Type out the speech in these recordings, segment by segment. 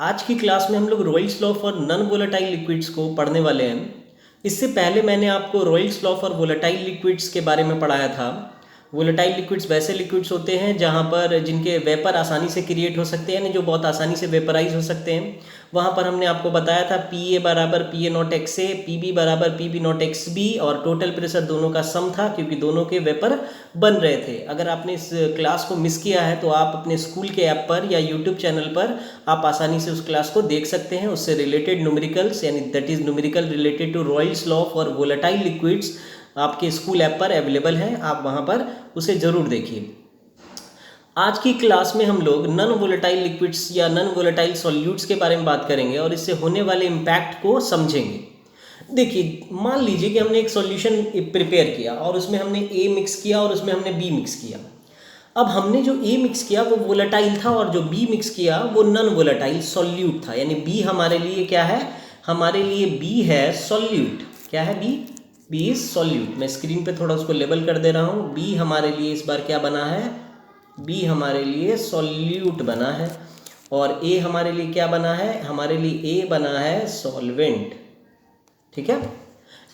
आज की क्लास में हम लोग Royals law for non volatile liquids को पढ़ने वाले हैं। इससे पहले मैंने आपको Royals law for volatile liquids के बारे में पढ़ाया था। वोलेटाइल लिक्विड्स वैसे लिक्विड्स होते हैं जहाँ पर जिनके वेपर आसानी से क्रिएट हो सकते हैं, यानी जो बहुत आसानी से वेपराइज हो सकते हैं। वहाँ पर हमने आपको बताया था पी ए बराबर P A nought X A, P B बराबर P B nought X B, और टोटल प्रेशर दोनों का सम था क्योंकि दोनों के वेपर बन रहे थे। अगर आपने इस क्लास को मिस किया है तो आप अपने स्कूल के ऐप पर या यूट्यूब चैनल पर आप आसानी से उस क्लास को देख सकते हैं। उससे रिलेटेड न्यूमेरिकल्स, यानी that is numerical related to Raoult's law for volatile liquids, आपके स्कूल ऐप पर अवेलेबल है, आप वहाँ पर उसे ज़रूर देखिए। आज की क्लास में हम लोग नॉन वोलेटाइल लिक्विड्स या नॉन वोलेटाइल सॉल्यूट्स के बारे में बात करेंगे और इससे होने वाले इम्पैक्ट को समझेंगे। देखिए, मान लीजिए कि हमने एक सॉल्यूशन प्रिपेयर किया और उसमें हमने ए मिक्स किया और उसमें हमने बी मिक्स किया। अब हमने जो ए मिक्स किया वो वोलेटाइल था और जो बी मिक्स किया वो नॉन वोलेटाइल सॉल्यूट था, यानी बी हमारे लिए क्या है, हमारे लिए बी है सॉल्यूट। क्या है बी? B is solute. मैं स्क्रीन पे थोड़ा उसको लेबल कर दे रहा हूँ। बी हमारे लिए इस बार क्या बना है? बी हमारे लिए सॉल्यूट बना है। और ए हमारे लिए क्या बना है? हमारे लिए ए बना है सॉल्वेंट। ठीक है,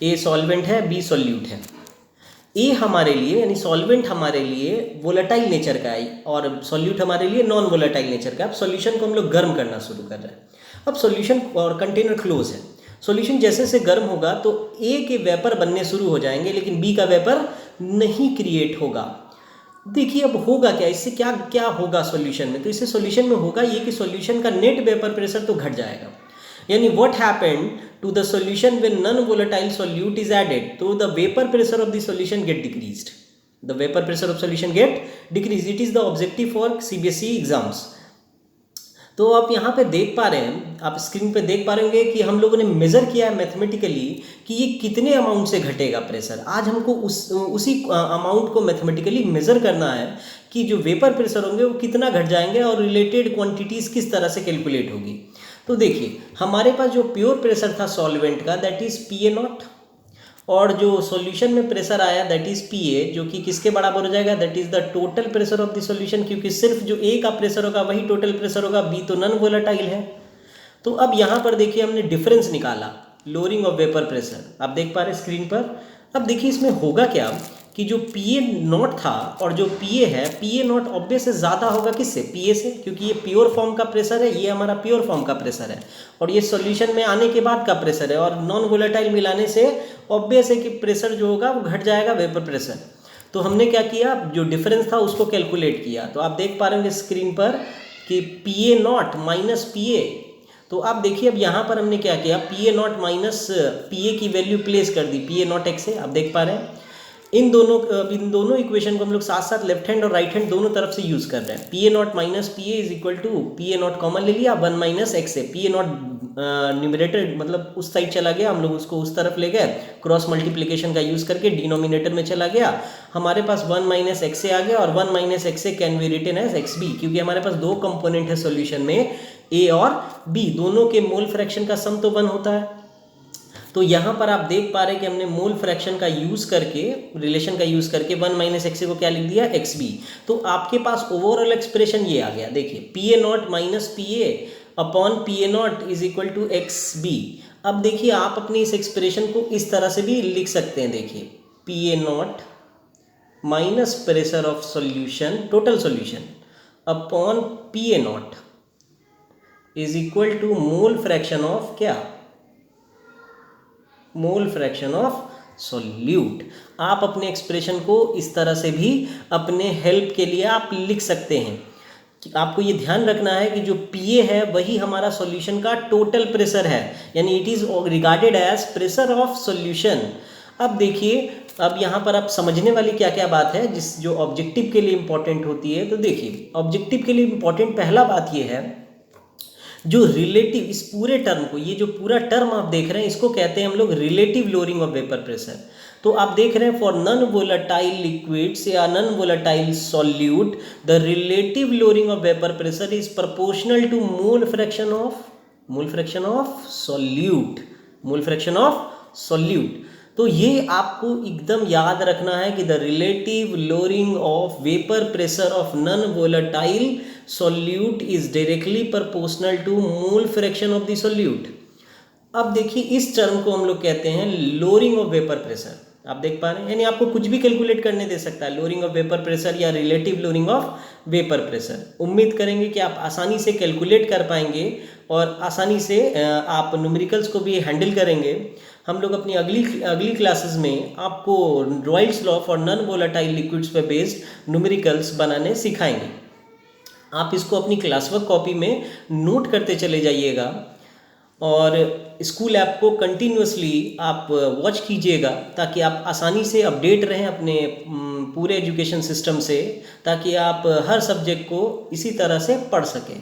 ए सॉल्वेंट है, बी सॉल्यूट है। ए हमारे लिए यानी सॉल्वेंट हमारे लिए वोलेटाइल नेचर का है और सॉल्यूट हमारे लिए नॉन वोलेटाइल नेचर का। अब सॉल्यूशन को हम लोग गर्म करना शुरू कर रहे हैं। अब सॉल्यूशन और कंटेनर क्लोज है। सॉल्यूशन जैसे से गर्म होगा तो ए के वेपर बनने शुरू हो जाएंगे लेकिन बी का वेपर नहीं क्रिएट होगा। देखिए अब होगा क्या, इससे क्या क्या होगा सॉल्यूशन में? तो इससे सॉल्यूशन में होगा ये कि सॉल्यूशन का नेट वेपर प्रेशर तो घट जाएगा। यानी what happened to the solution when non-volatile solute is added, so the vapor pressure of the solution get decreased. The vapor pressure of solution get decreased. It is the objective for CBSE exams. तो आप यहाँ पे देख पा रहे हैं, आप screen पे देख पा रहे होंगे कि हम लोगों ने मेजर किया है मैथमेटिकली कि ये कितने अमाउंट से घटेगा प्रेशर। आज हमको उसी अमाउंट को मैथमेटिकली मेजर करना है कि जो वेपर प्रेशर होंगे वो कितना घट जाएंगे और रिलेटेड क्वांटिटीज़ किस तरह से कैलकुलेट होगी। तो देखिए, हमारे पास जो प्योर प्रेशर था सॉल्वेंट का that is P A not, और जो सॉल्यूशन में प्रेशर आया दैट इज़ पी ए, जो कि किसके बराबर हो जाएगा? That is the total pressure of the solution, क्योंकि सिर्फ जो ए का प्रेशर होगा वही टोटल प्रेशर होगा, बी तो नॉन वोलेटाइल है। तो अब यहाँ पर देखिए हमने डिफरेंस निकाला, लोअरिंग ऑफ वेपर प्रेशर, आप देख पा रहे हैं स्क्रीन पर। अब देखिए इसमें होगा क्या कि जो पी ए नॉट था और जो पी ए है, पी ए नॉट ऑब्वियस से ज़्यादा होगा किससे? पी ए से, क्योंकि ये प्योर फॉर्म का प्रेशर है, ये हमारा प्योर फॉर्म का प्रेशर है और ये सॉल्यूशन में आने के बाद का प्रेशर है। और नॉन वोलेटाइल मिलाने से ऑब्वियस है कि प्रेशर जो होगा वो घट जाएगा, वेपर प्रेशर। तो हमने क्या किया, जो डिफरेंस था उसको कैलकुलेट किया। तो आप देख पा रहे होंगे स्क्रीन पर कि P A not minus P ए। तो आप देखिए अब यहाँ पर हमने क्या किया, P A not minus P ए की वैल्यू प्लेस कर दी, पी ए नॉट एक्स है, आप देख पा रहे हैं। इन दोनों इक्वेशन को हम लोग साथ साथ लेफ्ट हैंड और राइट हैंड दोनों तरफ से यूज कर रहे हैं। P A not minus P A is equal to P A naught common ले लिया, 1 माइनस एक्स है। पी ए नॉट न्यूमरेटर मतलब उस साइड चला गया, हम लोग उसको उस तरफ ले गए, क्रॉस मल्टीप्लिकेशन का यूज करके डिनोमिनेटर में चला गया, हमारे पास 1 माइनस एक्स ए आ गया और 1 minus x A can be written as x B, क्योंकि हमारे पास दो कंपोनेंट है सॉल्यूशन में, ए और बी, दोनों के मोल फ्रैक्शन का सम तो 1 होता है। तो यहाँ पर आप देख पा रहे हैं कि हमने मोल फ्रैक्शन का यूज करके, रिलेशन का यूज करके 1 माइनस एक्स को क्या लिख दिया? X B. तो आपके पास ओवरऑल एक्सप्रेशन ये आ गया। देखिए P A not minus P A upon P A not is equal to x B. अब देखिए आप अपनी इस एक्सप्रेशन को इस तरह से भी लिख सकते हैं। देखिए P A not minus pressure of solution, total solution, upon P A not is equal to mole fraction of क्या? Mole fraction of solute. आप अपने एक्सप्रेशन को इस तरह से भी अपने हेल्प के लिए आप लिख सकते हैं। आपको ये ध्यान रखना है कि जो पी ए है वही हमारा सॉल्यूशन का टोटल प्रेशर है, यानी it is regarded as pressure of solution. अब देखिए, अब यहाँ पर आप समझने वाली क्या क्या बात है जिस जो ऑब्जेक्टिव के लिए इंपॉर्टेंट होती है। तो देखिए ऑब्जेक्टिव के लिए इंपॉर्टेंट पहला बात ये है, जो रिलेटिव, इस पूरे टर्म को, ये जो पूरा टर्म आप देख रहे हैं इसको कहते हैं हम लोग relative lowering of vapour pressure. तो आप देख रहे हैं फॉर नॉन वोलेटाइल लिक्विड्स या non volatile solute the relative lowering of vapour pressure is proportional to mole fraction of solute, mole fraction of solute. तो ये आपको एकदम याद रखना है कि the relative lowering of vapour pressure of non volatile solute is directly proportional to mole fraction of the solute। अब देखिए इस टर्म को हम लोग कहते हैं लोअरिंग ऑफ वेपर प्रेशर। आप देख पा रहे हैं, यानी आपको कुछ भी कैलकुलेट करने दे सकता है, लोअरिंग ऑफ वेपर प्रेशर या relative lowering of vapour pressure. उम्मीद करेंगे कि आप आसानी से कैलकुलेट कर पाएंगे और आसानी से आप न्यूमेरिकल्स को भी हैंडल करेंगे। हम लोग अपनी अगली क्लासेस में आपको Royals law for non volatile liquids पे बेस्ड न्यूमेरिकल्स बनाने सिखाएंगे। आप इसको अपनी क्लास वर्क कॉपी में नोट करते चले जाइएगा और स्कूल ऐप को कंटिन्यूसली आप वॉच कीजिएगा ताकि आप आसानी से अपडेट रहें अपने पूरे एजुकेशन सिस्टम से, ताकि आप हर सब्जेक्ट को इसी तरह से पढ़ सकें।